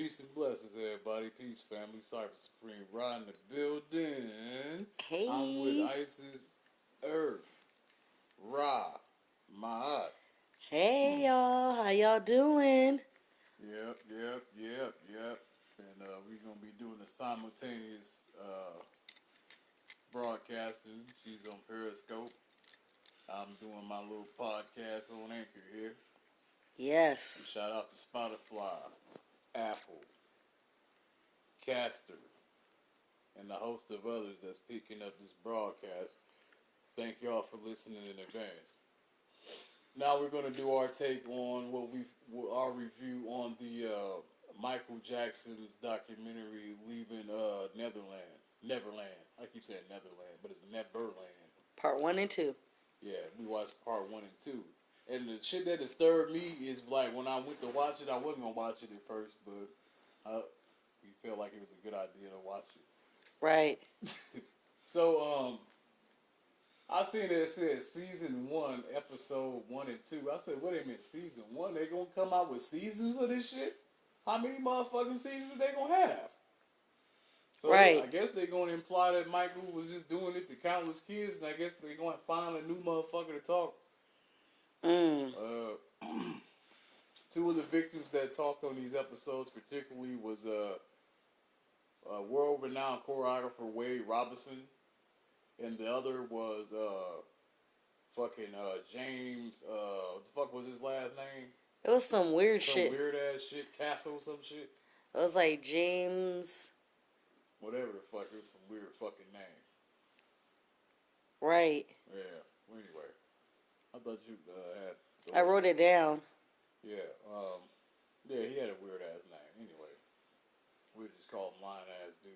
Peace and blessings, everybody. Peace, family. Cipher Supreme right in the building. I'm with Hey. Isis, Earth, Ra, Ma'at. Hey, y'all. How y'all doing? Yep. And we're going to be doing a simultaneous broadcasting. She's on Periscope. I'm doing my little podcast on Anchor here. Yes. Shout out to Spotify, Apple, Caster, and the host of others that's picking up this broadcast. Thank y'all for listening in advance. Now we're going to do our take on our review on the Micheal Jackson's documentary, Leaving Neverland. I keep saying Netherland, but it's Neverland. Part 1 and 2. Yeah, we watched part 1 and 2. And the shit that disturbed me is like when I went to watch it, I wasn't going to watch it at first, but we felt like it was a good idea to watch it. Right. So, I seen it said season 1, episode 1 and 2. I said, wait a minute, season 1? They gonna come out with seasons of this shit? How many motherfucking seasons they gonna have? So right. I guess they gonna imply that Micheal was just doing it to countless kids, and I guess they gonna find a new motherfucker to talk. Two of the victims that talked on these episodes particularly was world-renowned choreographer Wade Robson. And the other was James. What the fuck was his last name? It was some weird shit. Some weird ass shit. Castle, some shit. It was like James. Whatever the fuck. It was some weird fucking name. Right. Yeah. Well, anyway, I thought you had. I wrote it down. Yeah. Yeah. He had a weird ass name. Anyway, we just call him Lion Ass Dude.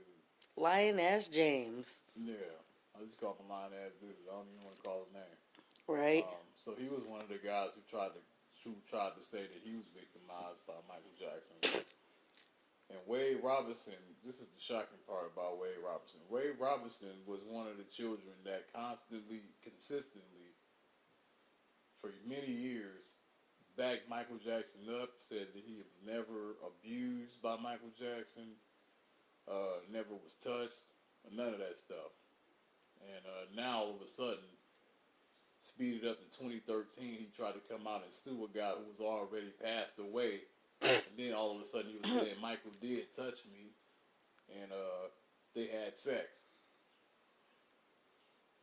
Lion Ass James. Yeah. I just call him Lion Ass Dude. I don't even want to call his name. Right. So he was one of the guys who tried to say that he was victimized by Micheal Jackson. And Wade Robson, this is the shocking part about Wade Robson. Wade Robson was one of the children that consistently, for many years, backed Micheal Jackson up, said that he was never abused by Micheal Jackson, never was touched, none of that stuff. And now, all of a sudden, speeded up to 2013, he tried to come out and sue a guy who was already passed away. And then all of a sudden, he was saying, Micheal did touch me, and they had sex.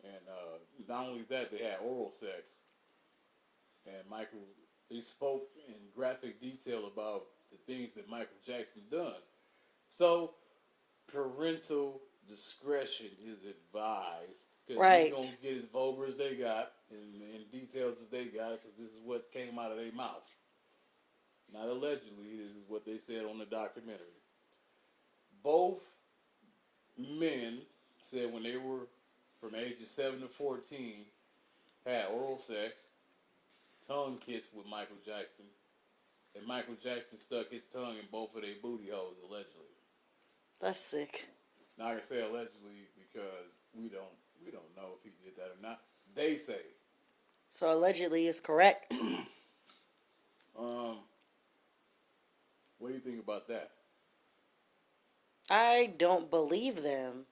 And not only that, they had oral sex. And they spoke in graphic detail about the things that Micheal Jackson done. So, parental discretion is advised. Because right. You're going to get as vulgar as they got and details as they got, because this is what came out of their mouth. Not allegedly, this is what they said on the documentary. Both men said when they were from ages 7 to 14, had oral sex, tongue kissed with Micheal Jackson, and Micheal Jackson stuck his tongue in both of their booty holes, allegedly. That's sick. Now I can say allegedly because we don't know if he did that or not. They say. So allegedly is correct. What do you think about that? I don't believe them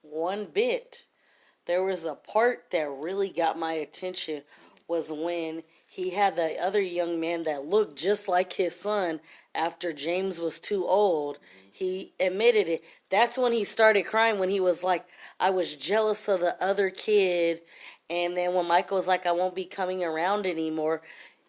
one bit. There was a part that really got my attention was when he had the other young man that looked just like his son after James was too old. He admitted it. That's when he started crying, when he was like, I was jealous of the other kid. And then when Micheal was like, I won't be coming around anymore,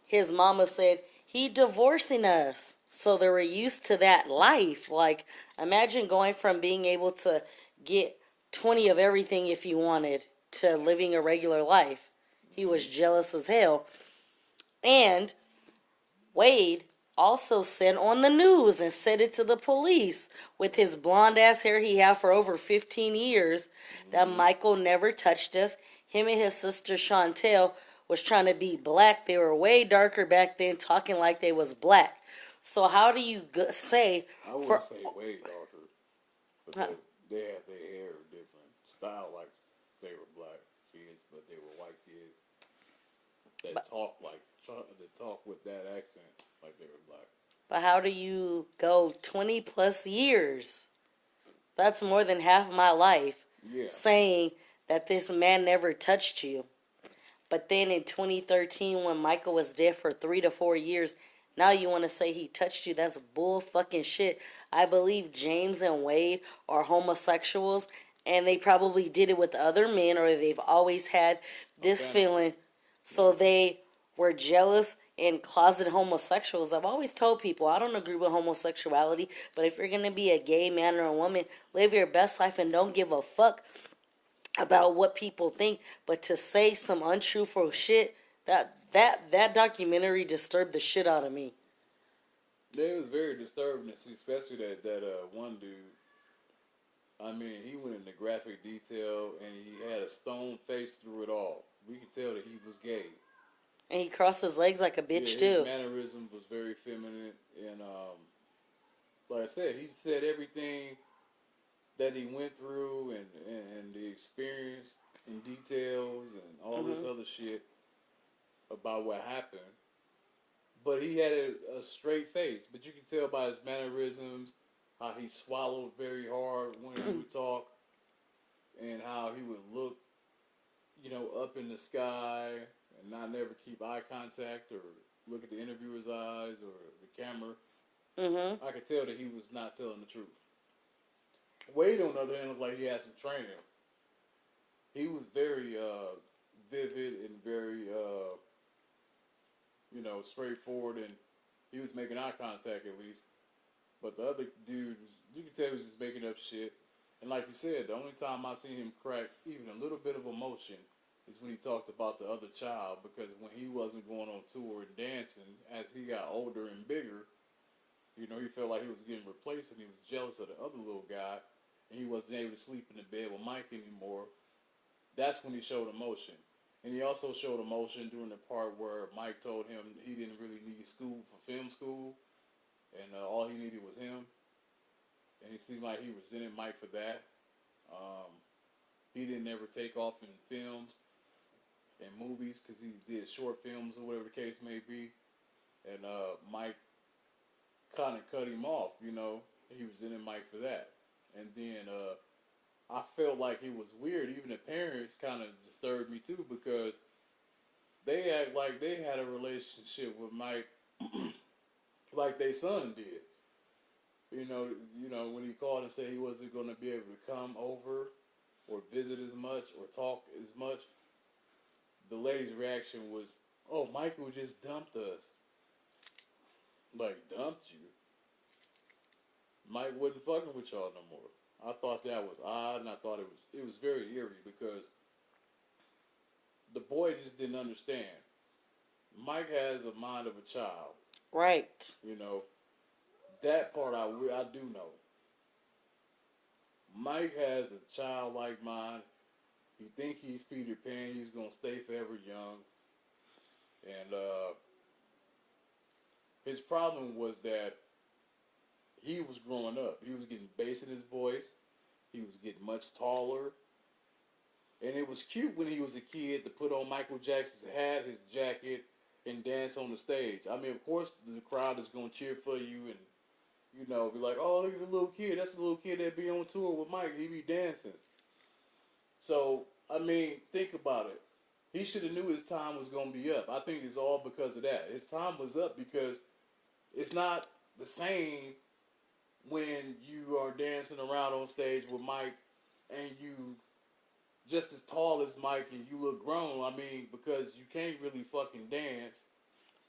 his mama said, he divorcing us. So they were used to that life. Like, imagine going from being able to get 20 of everything if you wanted to living a regular life. He was jealous as hell. And Wade also said on the news and said it to the police with his blonde ass hair he had for over 15 years that Micheal never touched us. Him and his sister Chantel was trying to be black. They were way darker back then, talking like they was black. So how do you say... I wouldn't say way darker, but they had their hair different style, like they were black kids, but they were white kids that talk with that accent like they were black. But how do you go 20 plus years? That's more than half my life. Yeah. Saying that this man never touched you. But then in 2013, when Michael was dead for 3 to 4 years, now you want to say he touched you? That's bull fucking shit. I believe James and Wade are homosexuals, and they probably did it with other men, or they've always had this feeling. So they were jealous and closet homosexuals. I've always told people I don't agree with homosexuality, but if you're going to be a gay man or a woman, live your best life and don't give a fuck about what people think. But to say some untruthful shit, that documentary disturbed the shit out of me. Yeah, it was very disturbing to see, especially that one dude. I mean, he went into graphic detail, and he had a stone face through it all. We could tell that he was gay. And he crossed his legs like a bitch, his too. mannerism was very feminine, and like I said, he said everything that he went through and the experience in details and all this other shit about what happened. But he had a straight face. But you can tell by his mannerisms how he swallowed very hard when he would talk, and how he would look, up in the sky and not never keep eye contact or look at the interviewer's eyes or the camera. I could tell that he was not telling the truth. Wade, on the other hand, looked like he had some training. He was very vivid and very, straightforward, and he was making eye contact at least. But the other dude, you could tell he was just making up shit. And like you said, the only time I seen him crack even a little bit of emotion is when he talked about the other child, because when he wasn't going on tour and dancing, as he got older and bigger, he felt like he was getting replaced, and he was jealous of the other little guy, and he wasn't able to sleep in the bed with Mike anymore. That's when he showed emotion. And he also showed emotion during the part where Mike told him he didn't really need school for film school, and all he needed was him. And he seemed like he resented Mike for that. He didn't ever take off in films and movies because he did short films or whatever the case may be. And Mike kind of cut him off, He resented Mike for that. And then I felt like it was weird. Even the parents kind of disturbed me too, because they act like they had a relationship with Mike like their son did. When he called and said he wasn't going to be able to come over or visit as much or talk as much, the lady's reaction was, "Oh, Michael just dumped us." Like, dumped you? Mike wasn't fucking with y'all no more. I thought that was odd, and I thought it was very eerie, because the boy just didn't understand. Mike has a mind of a child. Right. That part I do know. Mike has a childlike mind. He think he's Peter Pan. He's gonna stay forever young. And his problem was that he was growing up. He was getting bass in his voice. He was getting much taller. And it was cute when he was a kid to put on Micheal Jackson's hat, his jacket, and dance on the stage. I mean, of course, the crowd is going to cheer for you and, be like, "Oh, look at the little kid. That's the little kid that be on tour with Mike. He be dancing." So, I mean, think about it. He should have knew his time was going to be up. I think it's all because of that. His time was up because it's not the same when you are dancing around on stage with Mike and you just as tall as Mike and you look grown. I mean, because you can't really fucking dance.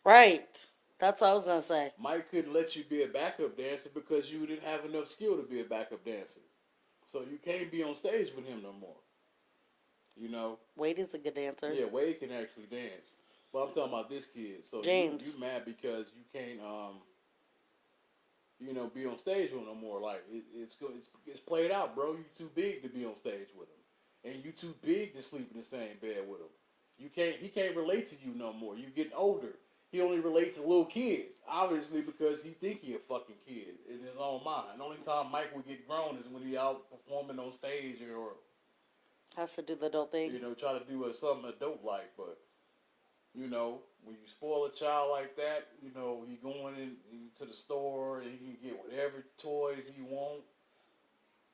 Right. That's what I was going to say. Mike couldn't let you be a backup dancer because you didn't have enough skill to be a backup dancer. So you can't be on stage with him no more. Wade is a good dancer. Yeah, Wade can actually dance. But I'm talking about this kid. So James. You mad because you can't, be on stage with him no more. Like, it's played out, bro. You too big to be on stage with him. And you too big to sleep in the same bed with him. He can't relate to you no more. You getting older. He only relates to little kids, obviously, because he think he a fucking kid in his own mind. The only time Mike would get grown is when he out performing on stage or has to do the adult thing. Try to do something adult like. But when you spoil a child like that, you know, he going into the store and he can get whatever toys he want,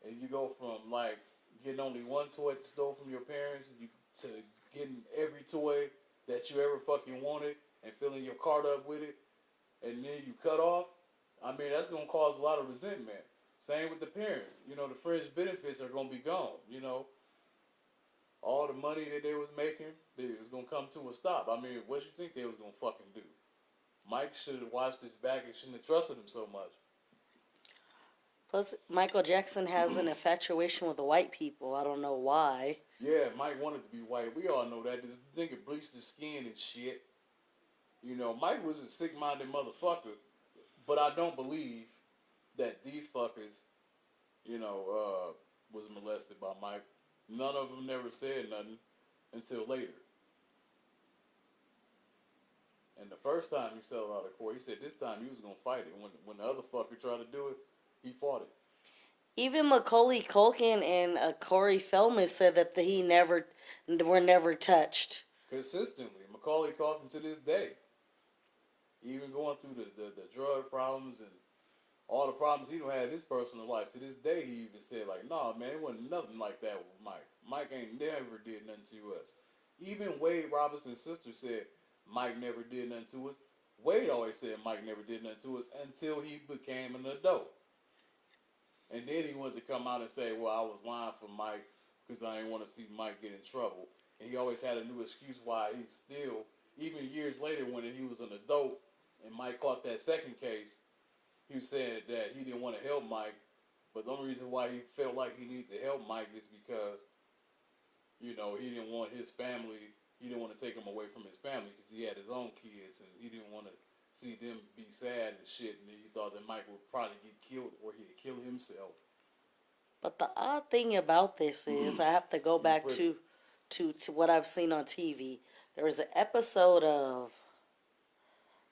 and you go from like getting only one toy at the store from your parents to getting every toy that you ever fucking wanted and filling your cart up with it, and then you cut off. I mean, that's gonna cause a lot of resentment. Same with the parents. You know, the fringe benefits are gonna be gone. You know, all the money that they was making, it was gonna come to a stop. I mean, what you think they was gonna fucking do? Mike should have watched his back and shouldn't have trusted him so much. Plus, Michael Jackson has an infatuation with the white people. I don't know why. Yeah, Mike wanted to be white. We all know that. This nigga bleached his skin and shit. You know, Mike was a sick-minded motherfucker, but I don't believe that these fuckers, you know, was molested by Mike. None of them never said nothing until later. And the first time he settled out of court, he said this time he was going to fight it. When the other fucker tried to do it, he fought it. Even Macaulay Culkin and Corey Feldman said that were never touched. Consistently. Macaulay Culkin to this day. Even going through the drug problems and all the problems he don't have in his personal life. To this day, he even said, like, nah, man, it wasn't nothing like that with Mike. Mike ain't never did nothing to us. Even Wade Robinson's sister said Mike never did nothing to us. Wade always said Mike never did nothing to us until he became an adult. And then he wanted to come out and say, well, I was lying for Mike because I didn't want to see Mike get in trouble. And he always had a new excuse why he still, even years later when he was an adult and Mike caught that second case, he said that he didn't want to help Mike. But the only reason why he felt like he needed to help Mike is because, you know, he didn't want his family, he didn't want to take him away from his family because he had his own kids and he didn't want to see them be sad and shit, and he thought that Mike would probably get killed or he'd kill himself. But the odd thing about this is I have to go back to what I've seen on TV. There was an episode of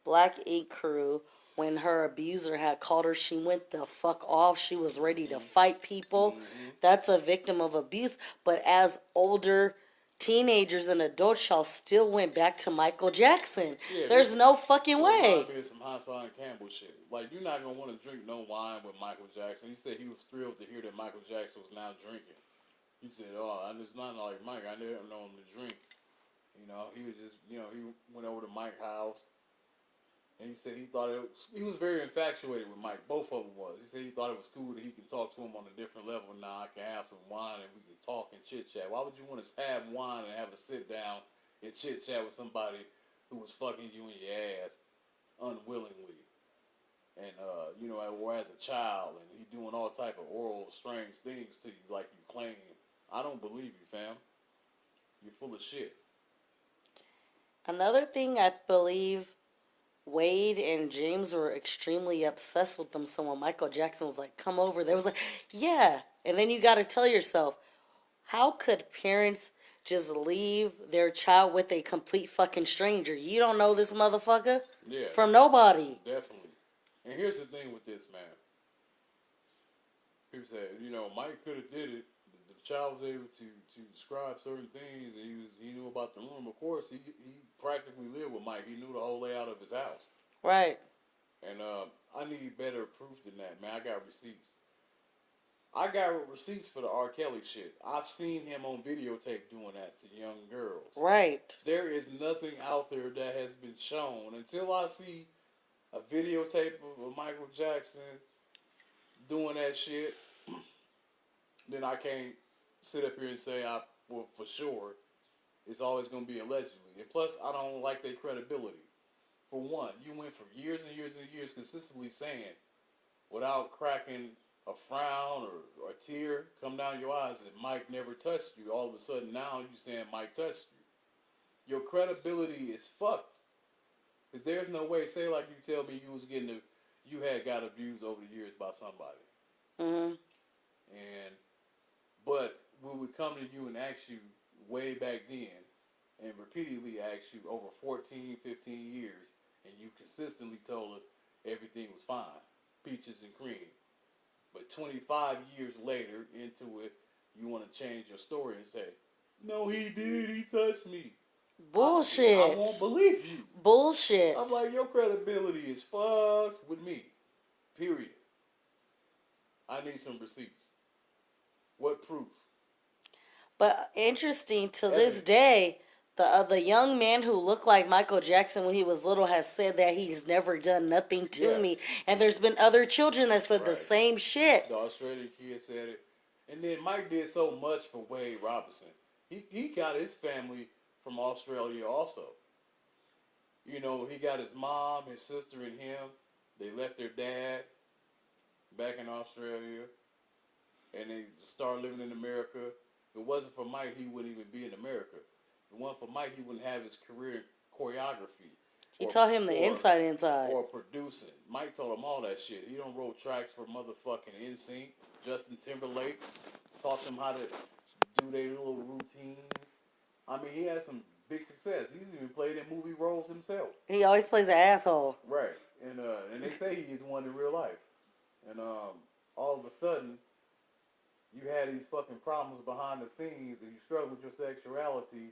Black Ink Crew when her abuser had called her. She went the fuck off. She was ready to fight people. That's a victim of abuse. But as older teenagers and adults, y'all still went back to Michael Jackson. Yeah, there's no fucking way. Here's some Hassan Campbell shit. Like, you're not going to want to drink no wine with Michael Jackson. He said he was thrilled to hear that Michael Jackson was now drinking. He said, oh, it's not like Mike. I never known him to drink. You know, he was just, you know, he went over to Mike's house. And he said he thought he was very infatuated with Mike. Both of them was. He said he thought it was cool that he can talk to him on a different level. Now I can have some wine and we can talk and chit-chat. Why would you want to have wine and have a sit-down and chit-chat with somebody who was fucking you in your ass unwillingly? And, you know, or as a child, and he doing all type of oral, strange things to you like you claim. I don't believe you, fam. You're full of shit. Another thing I believe Wade and James were extremely obsessed with them. So when Michael Jackson was like, come over, they was like, yeah. And then you got to tell yourself, how could parents just leave their child with a complete fucking stranger? You don't know this motherfucker from nobody. Definitely. And here's the thing with this, man. People say, you know, Mike could have did it. The child was able to describe certain things, and he knew about the room. Of course, he practically lived with Mike. He knew the whole layout of his house. Right. And I need better proof than that, man. I got receipts. I got receipts for the R. Kelly shit. I've seen him on videotape doing that to young girls. Right. There is nothing out there that has been shown. Until I see a videotape of Michael Jackson doing that shit, then I can't sit up here and say for sure it's always going to be allegedly. And plus, I don't like their credibility. For one, you went for years and years and years consistently saying, without cracking a frown or a tear come down your eyes, that Mike never touched you. All of a sudden now you saying Mike touched you. Your credibility is fucked. Because there's no way, say like you tell me you had got abused over the years by somebody. Mm-hmm. But we would come to you and ask you way back then and repeatedly ask you over 14, 15 years, and you consistently told us everything was fine, peaches and cream. But 25 years later into it, you want to change your story and say, no, he did, he touched me. Bullshit. I won't believe you. Bullshit. I'm like, your credibility is fucked with me. Period. I need some receipts. What proof? But interesting to Evidence. this day, the young man who looked like Michael Jackson when he was little has said that he's never done nothing to me. And there's been other children that said the same shit. The Australian kid said it. And then Mike did so much for Wade Robson. He got his family from Australia also. You know, he got his mom, his sister, and him. They left their dad back in Australia. And they started living in America. If it wasn't for Mike, he wouldn't even be in America. If it wasn't for Mike, he wouldn't have his career in choreography. He taught him the inside. Or producing. Mike taught him all that shit. He done wrote tracks for motherfucking NSYNC, Justin Timberlake. Taught them how to do their little routines. I mean, he had some big success. He's even played in movie roles himself. He always plays an asshole. Right. And they say he is one in real life. And all of a sudden, you had these fucking problems behind the scenes, and you struggle with your sexuality,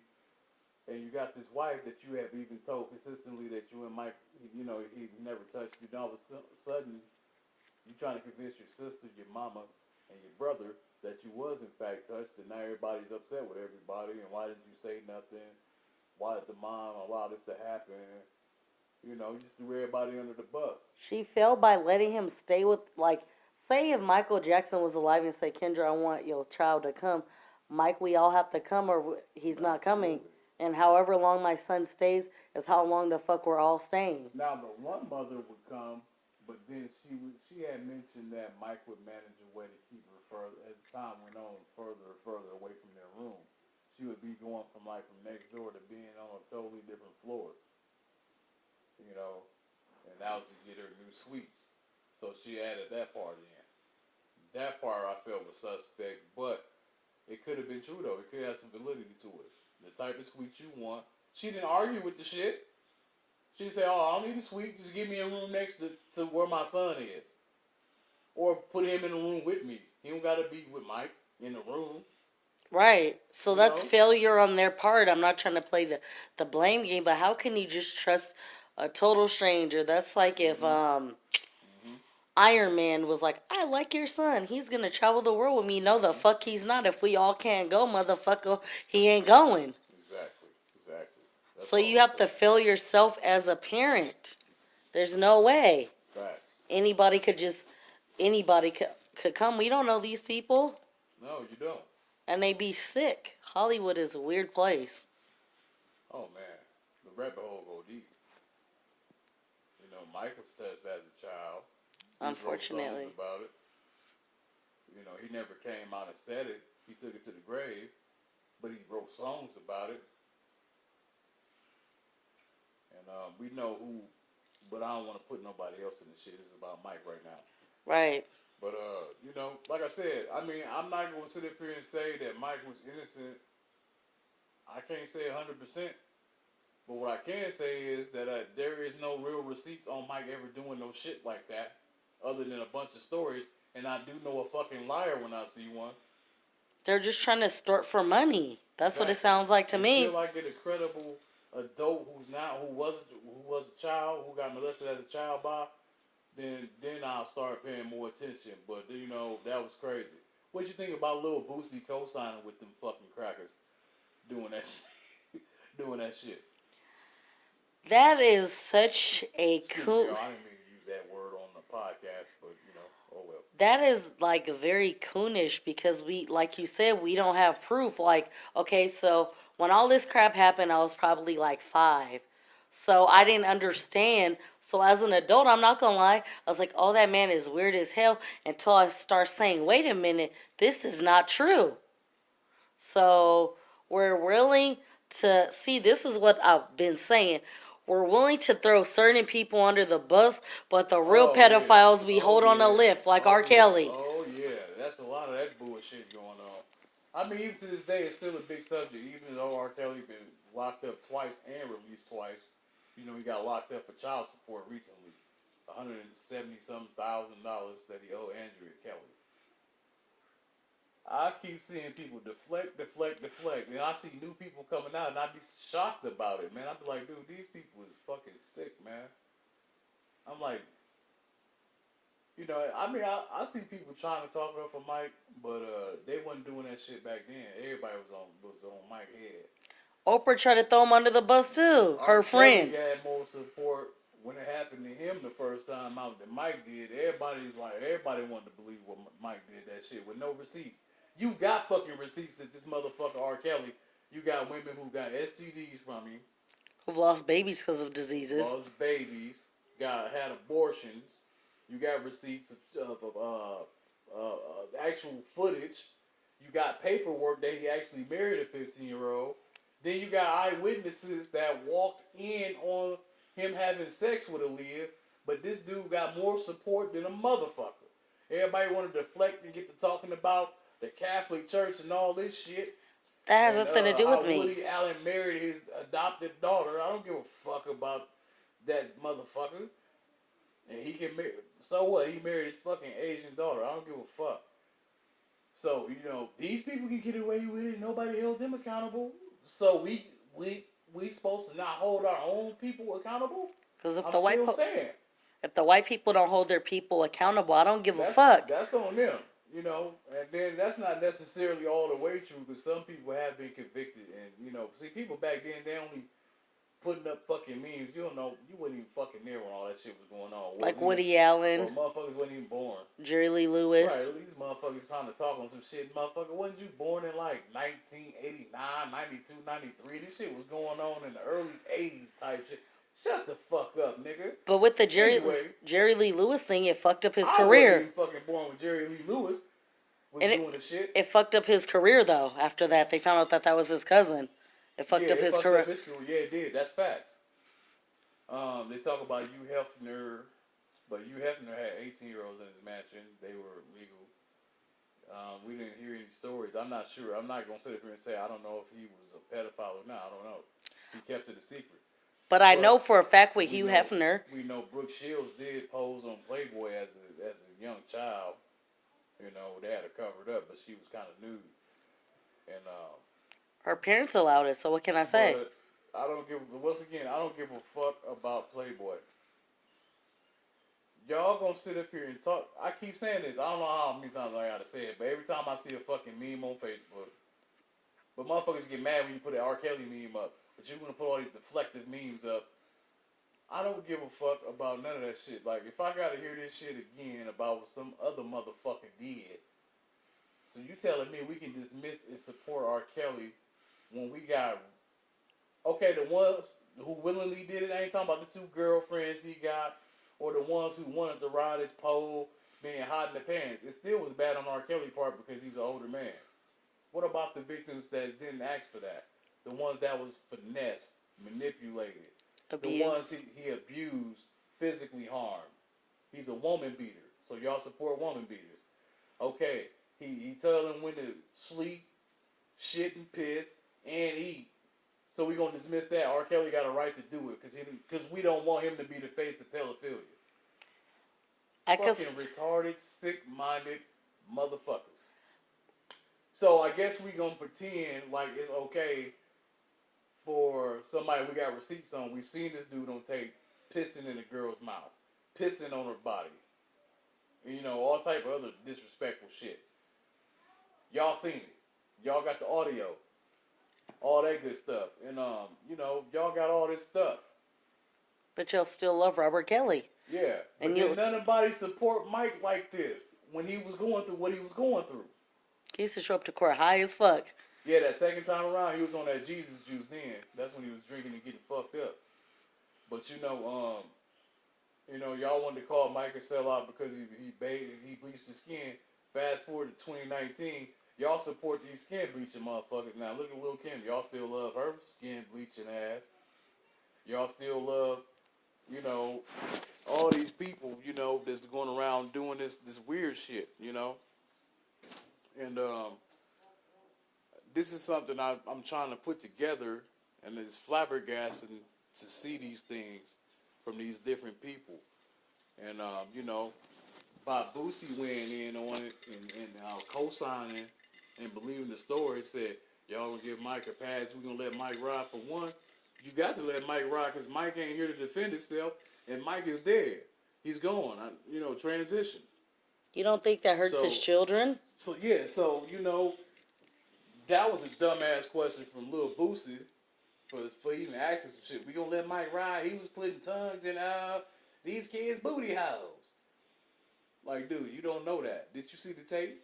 and you got this wife that you have even told consistently that you and Mike, you know, he never touched you. And all of a sudden, you're trying to convince your sister, your mama, and your brother that you was in fact touched, and now everybody's upset with everybody, and why didn't you say nothing? Why did the mom allow this to happen? You know, you just threw everybody under the bus. She failed by letting him stay with, like, say if Michael Jackson was alive and say, Kendra, I want your child to come. Mike, we all have to come or he's not coming. And however long my son stays is how long the fuck we're all staying. Now, the one mother would come, but then she had mentioned that Mike would manage a way to keep her further, as time went on, further and further away from their room. She would be going from next door to being on a totally different floor. You know, and that was to get her new suites. So she added that part in. That part I felt was suspect, but it could have been true though. It could have some validity to it. The type of suite you want. She didn't argue with the shit. She said, "Oh, I don't need a suite. Just give me a room next to where my son is, or put him in the room with me. He don't gotta be with Mike in the room." Right. So that's failure on their part. I'm not trying to play the blame game, but how can you just trust a total stranger? That's like if Iron Man was like, I like your son. He's going to travel the world with me. No, the fuck he's not. If we all can't go, motherfucker, he ain't going. Exactly. So you have to fail yourself as a parent. There's no way. Facts. Anybody could come. We don't know these people. No, you don't. And they be sick. Hollywood is a weird place. Oh, man. The rabbit hole go deep. You know, Mike was touched as a child. Unfortunately. He wrote songs about it. You know, he never came out and said it. He took it to the grave, but he wrote songs about it. And we know who, but I don't want to put nobody else in the shit. This is about Mike right now. Right. But, you know, like I said, I mean, I'm not going to sit up here and say that Mike was innocent. I can't say 100%. But what I can say is that there is no real receipts on Mike ever doing no shit like that, other than a bunch of stories. And I do know a fucking liar when I see one. They're just trying to extort for money. That's what it sounds like to me. Until I get a credible adult who was a child, who got molested as a child by, then I'll start paying more attention. But, you know, that was crazy. What you think about Lil Boosie co-signing with them fucking crackers doing that shit? Doing that shit. That is such a cool... I didn't mean to use that word on the podcast, but, you know, oh well. That is, like, very coonish because we, like you said, we don't have proof. Like, okay, so when all this crap happened, I was probably, like, 5. So I didn't understand. So as an adult, I'm not going to lie, I was like, oh, that man is weird as hell until I start saying, wait a minute, this is not true. So we're willing to, see, this is what I've been saying. We're willing to throw certain people under the bus, but the real pedophiles we hold on a lift, like R. Kelly. Oh, yeah. That's a lot of that bullshit going on. I mean, even to this day, it's still a big subject, even though R. Kelly been locked up twice and released twice. You know, he got locked up for child support recently. $170,000 that he owed Andrea Kelly. I keep seeing people deflect, and I see new people coming out, and I be shocked about it, man. I be like, dude, these people is fucking sick, man. I'm like, I mean, I see people trying to talk up for Mike, but they wasn't doing that shit back then. Everybody was on Mike's head. Oprah tried to throw him under the bus too. Her friend. Kelly had more support when it happened to him the first time out than Mike did. Everybody wanted to believe what Mike did that shit with no receipts. You got fucking receipts that this motherfucker R. Kelly. You got women who got STDs from him. Who've lost babies because of diseases. Lost babies. Had abortions. You got receipts of actual footage. You got paperwork that he actually married a 15-year-old. Then you got eyewitnesses that walked in on him having sex with Aaliyah, but this dude got more support than a motherfucker. Everybody wanted to deflect and get to talking about the Catholic Church and all this shit. That has nothing to do with me. Woody Allen married his adopted daughter. I don't give a fuck about that motherfucker. And he can marry. So what? He married his fucking Asian daughter. I don't give a fuck. So, these people can get away with it. Nobody held them accountable. So we supposed to not hold our own people accountable? Because if the white people don't hold their people accountable, I don't give a fuck. That's on them, and then that's not necessarily all the way true because some people have been convicted and, see, people back then, they only putting up fucking memes. You wasn't even fucking there when all that shit was going on. Like Woody Allen. Or motherfuckers wasn't even born. Jerry Lee Lewis. Right, these motherfuckers trying to talk on some shit. Motherfucker, wasn't you born in like 1989, 92, 93? This shit was going on in the early 80s type shit. Shut the fuck up, nigga. But with the Jerry Lee Lewis thing, it fucked up his career. I wasn't even fucking born when Jerry Lee Lewis was doing the shit. It fucked up his career, though, after that. They found out that was his cousin. It fucked up his career. Yeah, it did. That's facts. They talk about Hugh Hefner, but Hugh Hefner had 18-year-olds in his mansion. They were legal. We didn't hear any stories. I'm not sure. I'm not going to sit up here and say I don't know if he was a pedophile or not. I don't know. He kept it a secret. But I know for a fact with Hugh Hefner. We know Brooke Shields did pose on Playboy as a young child. They had her covered up, but she was kind of nude. And her parents allowed it, so what can I say? But I don't give a fuck about Playboy. Y'all gonna sit up here and talk. I keep saying this. I don't know how many times I gotta say it, but every time I see a fucking meme on Facebook, but motherfuckers get mad when you put an R. Kelly meme up, but you're gonna put all these deflective memes up. I don't give a fuck about none of that shit. Like, if I gotta hear this shit again about what some other motherfucker did, so you telling me we can dismiss and support R. Kelly when we got, the ones who willingly did it, I ain't talking about the two girlfriends he got, or the ones who wanted to ride his pole being hot in the pants. It still was bad on R. Kelly's part because he's an older man. What about the victims that didn't ask for that? The ones that was finessed, manipulated. Abused. The ones he abused, physically harmed. He's a woman beater. So y'all support woman beaters. Okay, he telling them when to sleep, shit and piss, and eat. So we gonna dismiss that. R. Kelly got a right to do it because we don't want him to be the face of pedophilia. Fucking retarded, sick-minded motherfuckers. So I guess we gonna pretend like it's okay for somebody we got receipts on. We've seen this dude on tape pissing in a girl's mouth, pissing on her body, all type of other disrespectful shit. Y'all seen it. Y'all got the audio. All that good stuff. And, y'all got all this stuff. But y'all still love Robert Kelly. Yeah. But nobody support Mike like this when he was going through what he was going through. He used to show up to court high as fuck. Yeah, that second time around, he was on that Jesus juice then. That's when he was drinking and getting fucked up. But, y'all wanted to call Mike a sellout because he bleached his skin. Fast forward to 2019. Y'all support these skin bleaching motherfuckers. Now look at Lil' Kim. Y'all still love her skin bleaching ass. Y'all still love, all these people, that's going around doing this weird shit, And this is something I'm trying to put together, and it's flabbergasting to see these things from these different people. And, by Boosie weighing in on it and co-signing and believing the story, said, y'all gonna give Mike a pass, we're gonna let Mike ride for one. You got to let Mike ride because Mike ain't here to defend himself, and Mike is dead. He's gone. Transition. You don't think that hurts his children? So that was a dumbass question from Lil Boosie for even asking some shit. We gonna let Mike ride? He was putting tongues in these kids' booty holes. Like, dude, you don't know that. Did you see the tape?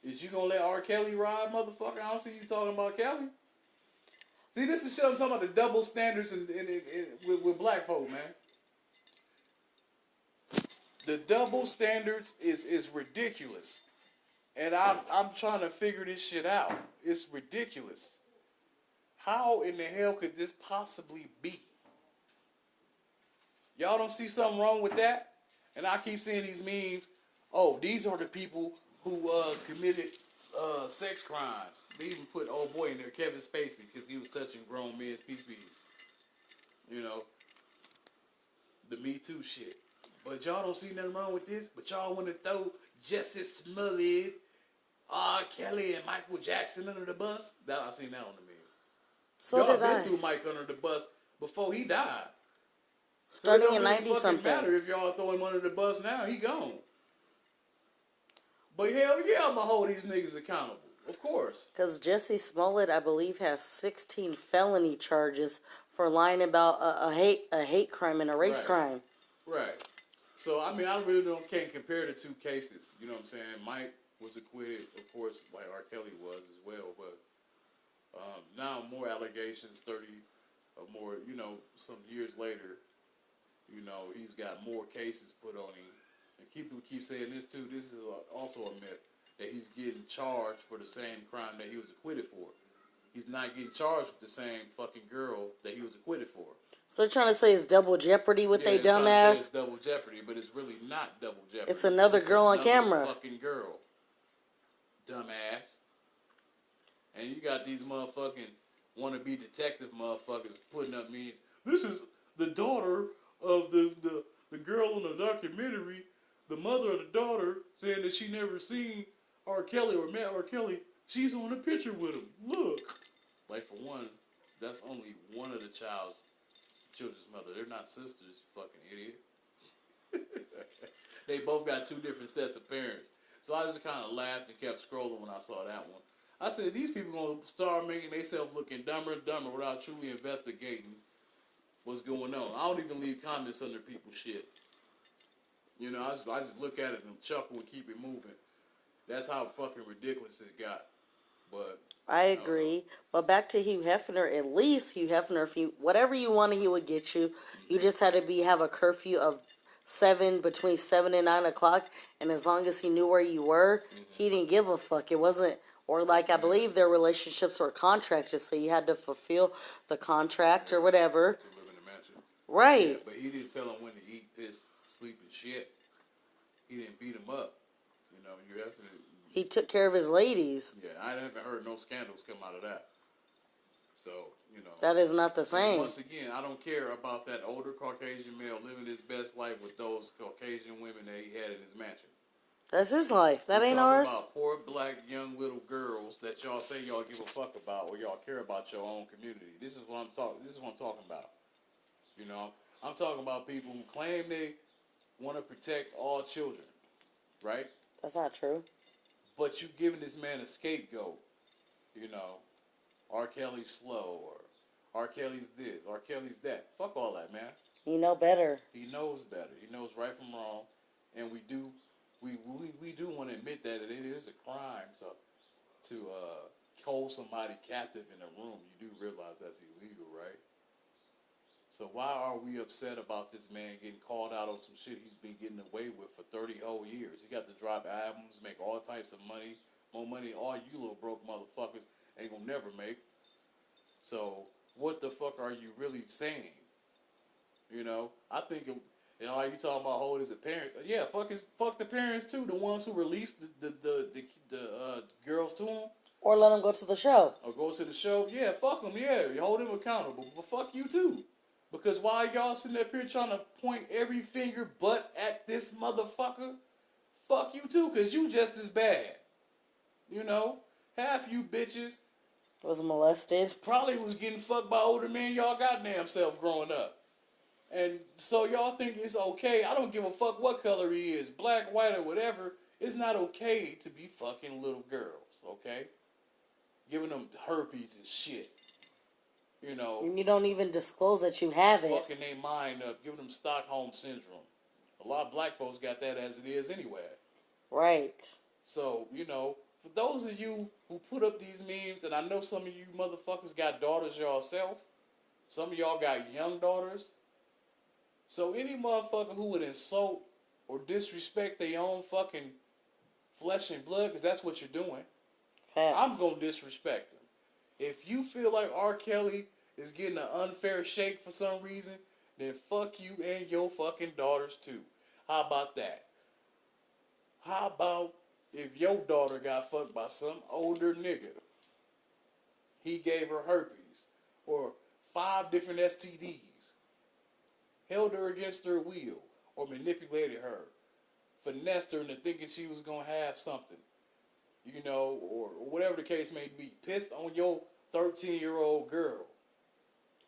Is you gonna let R. Kelly ride, motherfucker? I don't see you talking about Kelly. See, this is shit I'm talking about, the double standards with black folk, man. The double standards is ridiculous. And I'm trying to figure this shit out. It's ridiculous. How in the hell could this possibly be? Y'all don't see something wrong with that? And I keep seeing these memes. Oh, these are the people who committed sex crimes. They even put old boy in there, Kevin Spacey, because he was touching grown men's pee-pee. The Me Too shit. But y'all don't see nothing wrong with this. But y'all want to throw Jussie Smollett, R. Kelly, and Micheal Jackson under the bus? I seen that on the meme. So y'all did been I. threw Mike under the bus before he died. Starting in so it don't really 90-something. matter if y'all throw him under the bus now. He gone. But hell yeah, I'm going to hold these niggas accountable. Of course. Because Jussie Smollett, I believe, has 16 felony charges for lying about a hate crime and a race crime. Right. So, I really can't compare the two cases. You know what I'm saying? Mike was acquitted, of course, like R. Kelly was as well. But now more allegations, 30 or more, some years later, he's got more cases put on him. And people keep saying this too. This is also a myth that he's getting charged for the same crime that he was acquitted for. He's not getting charged with the same fucking girl that he was acquitted for. So they're trying to say it's double jeopardy with they dumbass? It's double jeopardy, but it's really not double jeopardy. It's another girl on camera. Fucking girl. Dumbass. And you got these motherfucking wannabe detective motherfuckers putting up memes. This is the daughter of the girl in the documentary, the mother of the daughter, saying that she never seen R. Kelly or met R. Kelly. She's on a picture with him. Look. Like, for one, that's only one of the children's mother. They're not sisters, fucking idiot. They both got two different sets of parents. So I just kind of laughed and kept scrolling when I saw that one. I said, these people going to start making themselves looking dumber and dumber without truly investigating what's going on. I don't even leave comments under people's shit. I just look at it and chuckle and keep it moving. That's how fucking ridiculous it got. But I agree. But back to Hugh Hefner, at least Hugh Hefner, whatever you wanted, he would get you. Mm-hmm. You just had to have a curfew of between 7 and 9 o'clock, and as long as he knew where you were, mm-hmm. he didn't give a fuck. It wasn't, or like I believe their relationships were contracted, so you had to fulfill the contract or whatever. To live in the mansion. Right. Yeah, but he didn't tell him when to eat, piss, sleep, and shit. He didn't beat him up. You have to. He took care of his ladies. Yeah, I haven't heard no scandals come out of that. So, that is not the same. Once again, I don't care about that older Caucasian male living his best life with those Caucasian women that he had in his mansion. That's his life. That ain't ours. About poor black young little girls that y'all say y'all give a fuck about, or y'all care about your own community. This is what I'm talking about. I'm talking about people who claim they want to protect all children, right? That's not true. But you giving this man a scapegoat, R. Kelly's slow, or R. Kelly's this, R. Kelly's that. Fuck all that, man. He know better. He knows better. He knows right from wrong, and we do want to admit that it is a crime to hold somebody captive in a room. You do realize that's illegal, right? So why are we upset about this man getting called out on some shit he's been getting away with for 30 whole years? He got to drop albums, make all types of money, more money all you little broke motherfuckers ain't gonna never make. So what the fuck are you really saying? I think you talking about holding his parents. Yeah, fuck the parents too, the ones who released the girls to him. Or let them go to the show. Or go to the show. Yeah, fuck them. Yeah, you hold them accountable, but fuck you too. Because why y'all sitting up here trying to point every finger but at this motherfucker? Fuck you too, because you just as bad. You know, half you bitches Was molested. probably was getting fucked by older men y'all goddamn self growing up. And so y'all think it's okay. I don't give a fuck what color he is, black, white, or whatever. It's not okay to be fucking little girls, okay? Giving them herpes and shit. You know. And you don't even disclose that you have it. Fucking their mind up, giving them Stockholm Syndrome. A lot of black folks got that as it is anyway. Right. So, you know, for those of you who put up these memes, and I know some of you motherfuckers got daughters yourself. Some of y'all got young daughters. So any motherfucker who would insult or disrespect their own fucking flesh and blood, because that's what you're doing, Facts. I'm going to disrespect them. If you feel like R. Kelly is getting an unfair shake for some reason, then fuck you and your fucking daughters too. How about that? How about if your daughter got fucked by some older nigga? He gave her herpes or 5 different STDs, held her against her will, or manipulated her, finessed her into thinking she was going to have something, you know, or whatever the case may be. Pissed on your 13-year-old girl.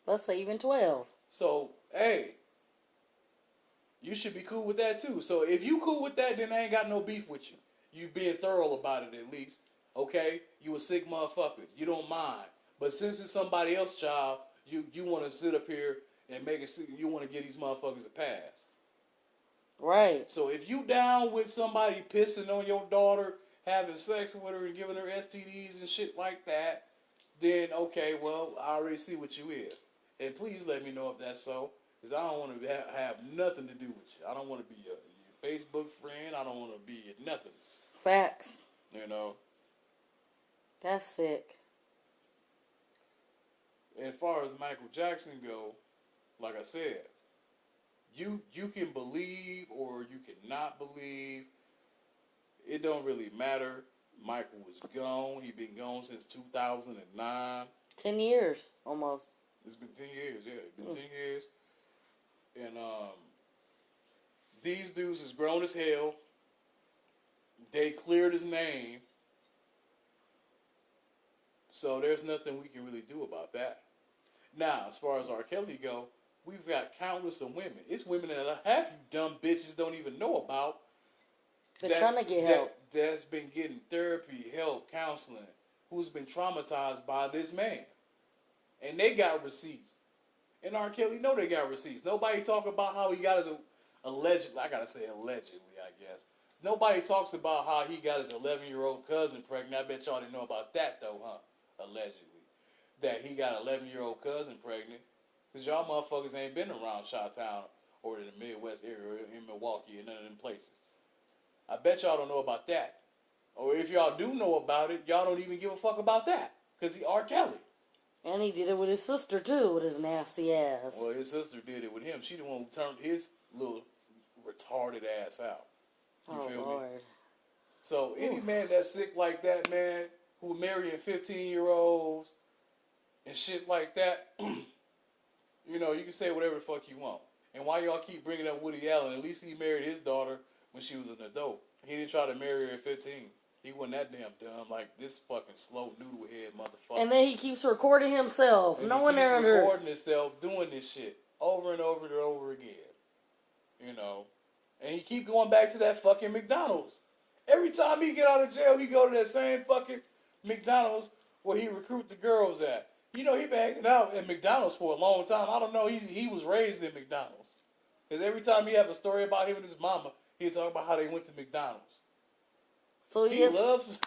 Let's say even 12. So, hey, you should be cool with that too. So if you cool with that, then I ain't got no beef with you. You being thorough about it at least. Okay? You a sick motherfucker. You don't mind. But since it's somebody else's child, you want to sit up here and make it, you want to give these motherfuckers a pass. Right. So if you down with somebody pissing on your daughter, having sex with her and giving her STDs and shit like that, then okay, well, I already see what you is. And please let me know if that's so. Because I don't want to have nothing to do with you. I don't want to be your Facebook friend. I don't want to be your nothing. Facts. You know? That's sick. And as far as Micheal Jackson go, like I said, you can believe or you cannot believe. It don't really matter. Micheal was gone. He been gone since 2009. 10 years, almost. It's been 10 years, yeah. It's been 10 years. And these dudes is grown as hell. They cleared his name. So there's nothing we can really do about that. Now, as far as R. Kelly go, we've got countless of women. It's women that half you dumb bitches don't even know about. They're trying to get help. That's been getting therapy, help, counseling, who's been traumatized by this man. And they got receipts. And R. Kelly know they got receipts. Nobody talk about how he got his allegedly, I gotta say allegedly, I guess. Nobody talks about how he got his 11-year-old cousin pregnant. I bet y'all didn't know about that though, huh? Allegedly. That he got an 11-year-old cousin pregnant. Because y'all motherfuckers ain't been around Chi-Town or in the Midwest area in Milwaukee and none of them places. I bet y'all don't know about that. Or if y'all do know about it, y'all don't even give a fuck about that. Because he R. Kelly. And he did it with his sister, too, with his nasty ass. Well, his sister did it with him. She the one who turned his little retarded ass out. You feel Lord. me? So, any man that's sick like that, man, who marrying 15-year-olds and shit like that, you know, you can say whatever the fuck you want. And why y'all keep bringing up Woody Allen? At least he married his daughter when she was an adult. He didn't try to marry her at 15. He wasn't that damn dumb like this fucking slow noodle head motherfucker. And then he keeps recording himself. And No one there keeps under. recording himself doing this shit over and over and over again. You know. And he keep going back to that fucking McDonald's. Every time he get out of jail, he go to that same fucking McDonald's where he recruit the girls at. You know, he been hanging out at McDonald's for a long time. I don't know. He was raised in McDonald's. Because every time he have a story about him and his mama, he talk about how they went to McDonald's. So he loves...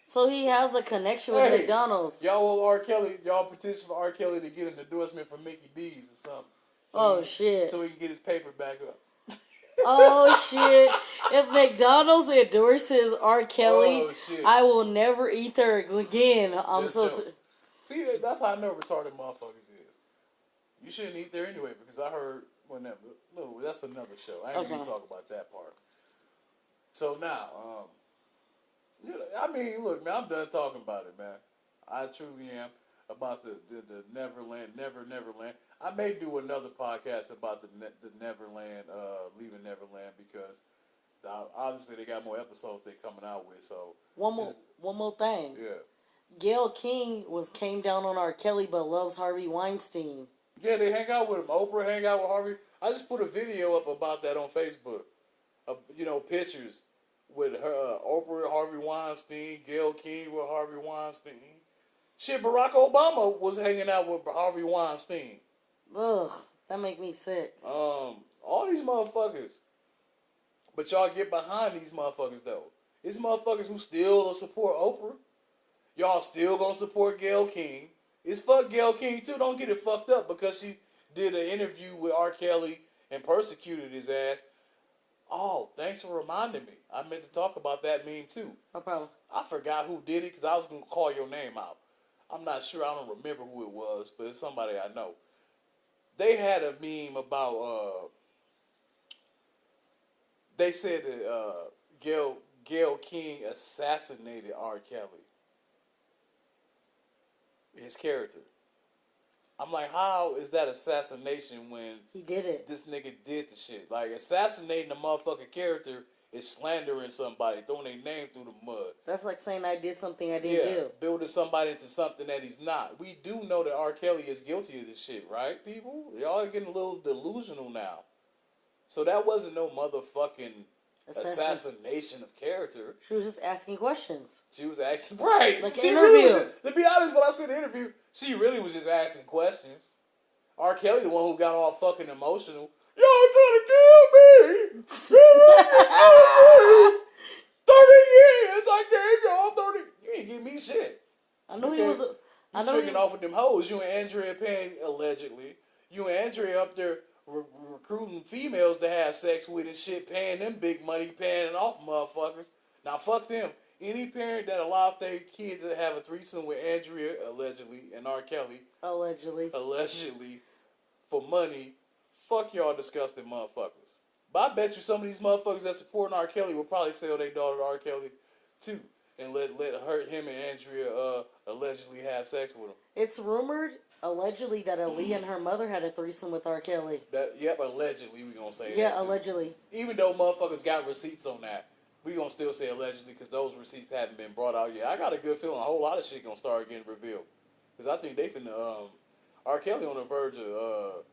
So he has a connection with McDonald's. Y'all will R. Kelly, y'all petition for R. Kelly to get an endorsement from Mickey D's or something. Shit. So he can get his paper back up. Oh, shit. If McDonald's endorses R. Kelly, I will never eat there again. I'm See, that's how I know retarded motherfuckers is. You shouldn't eat there anyway, because I heard no, that's another show. I ain't gonna talk about that part. So now, I mean, look, man, I'm done talking about it, man. I truly am about the Neverland, Neverland. I may do another podcast about the Neverland, Leaving Neverland, because Obviously, they got more episodes they coming out with. So one more thing. Yeah. Gayle King came down on R. Kelly, but loves Harvey Weinstein. Yeah, they hang out with him. Oprah hang out with Harvey. I just put a video up about that on Facebook. Pictures with her, Oprah, Harvey Weinstein, Gayle King with Harvey Weinstein. Shit, Barack Obama was hanging out with Harvey Weinstein. Ugh, that make me sick. All these motherfuckers. But y'all get behind these motherfuckers, though. These motherfuckers who still support Oprah. Y'all still gonna support Gayle King. It's fuck Gayle King, too. Don't get it fucked up because she did an interview with R. Kelly and persecuted his ass. Oh, thanks for reminding me. I meant to talk about that meme, too. No problem. I forgot who did it because I was going to call your name out. I'm not sure. I don't remember who it was, but it's somebody I know. They had a meme about, they said that Gayle King assassinated R. Kelly. His character. I'm like, how is that assassination when he did it? This nigga did the shit. Like, assassinating a motherfucking character is slandering somebody, throwing their name through the mud. That's like saying I did something I didn't do. Building somebody into something that he's not. We do know that R. Kelly is guilty of this shit, right, people? Y'all are getting a little delusional now. So that wasn't no motherfucking assassination of character. She was just asking questions. She was asking, right? Like she an really interview. was, to be honest, when I said the interview, she really was just asking questions. R. Kelly, the one who got all fucking emotional. Y'all trying to kill me! 30 years! I gave y'all 30. You ain't give me shit. I know he was. You tricking off with them hoes. You and Andrea paying, allegedly. You and Andrea up there recruiting females to have sex with and shit, paying them big money, paying it off motherfuckers. Now fuck them. Any parent that allowed their kids to have a threesome with Andrea, allegedly, and R. Kelly, allegedly, for money, fuck y'all disgusting motherfuckers. But I bet you some of these motherfuckers that support R. Kelly will probably sell their daughter to R. Kelly too, and let him and Andrea allegedly have sex with him. It's rumored, allegedly, that Aaliyah and her mother had a threesome with R. Kelly. Allegedly, we gonna say that. Yeah, allegedly. Even though motherfuckers got receipts on that, we gonna still say allegedly because those receipts haven't been brought out yet. I got a good feeling a whole lot of shit gonna start getting revealed. Because I think they finna, R. Kelly on the verge of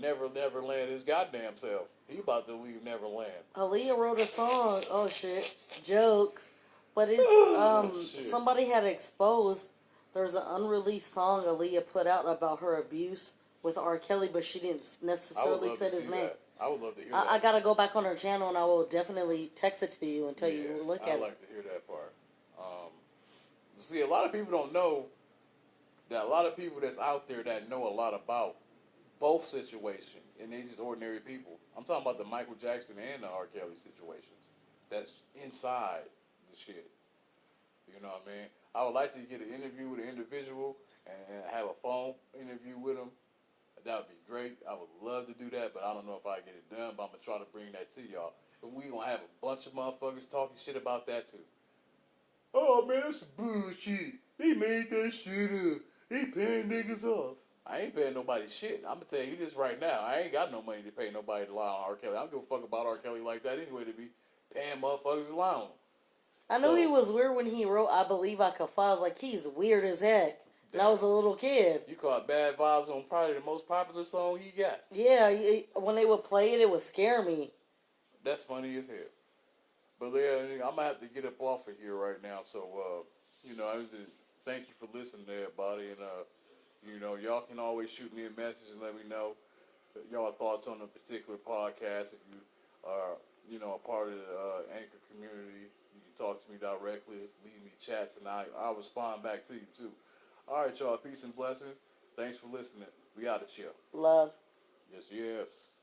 Neverland his goddamn self. He about to leave Neverland. Aaliyah wrote a song. Oh shit, jokes. But it's somebody had exposed. There's an unreleased song Aaliyah put out about her abuse with R. Kelly, but she didn't necessarily say his name. That. I would love to hear that. I gotta go back on her channel and I will definitely text it to you and tell you to look at it. I'd like to hear that part. See, a lot of people don't know that a lot of people that's out there that know a lot about both situations, and they're just ordinary people. I'm talking about the Micheal Jackson and the R. Kelly situations. That's inside the shit. You know what I mean? I would like to get an interview with an individual and have a phone interview with them. That would be great. I would love to do that, but I don't know if I get it done, but I'm going to try to bring that to y'all. And we going to have a bunch of motherfuckers talking shit about that, too. Oh, man, that's bullshit. They made that shit up. They paying niggas off. I ain't paying nobody shit. I'm going to tell you this right now. I ain't got no money to pay nobody to lie on R. Kelly. I don't give a fuck about R. Kelly like that anyway to be paying motherfuckers to lie on him. I know he was weird when he wrote I Believe I Could Fly. I was like, he's weird as heck. And I was a little kid. You caught Bad Vibes on probably the most popular song he got. Yeah, when they would play it, it would scare me. That's funny as hell. But yeah, I'm going to have to get up off of here right now. So, I just thank you for listening to everybody. And, y'all can always shoot me a message and let me know y'all thoughts on a particular podcast. If you are, a part of the Anchor community, you can talk to me directly, leave me chats, and I'll respond back to you, too. All right, y'all. Peace and blessings. Thanks for listening. We out of here. Love. Yes, yes.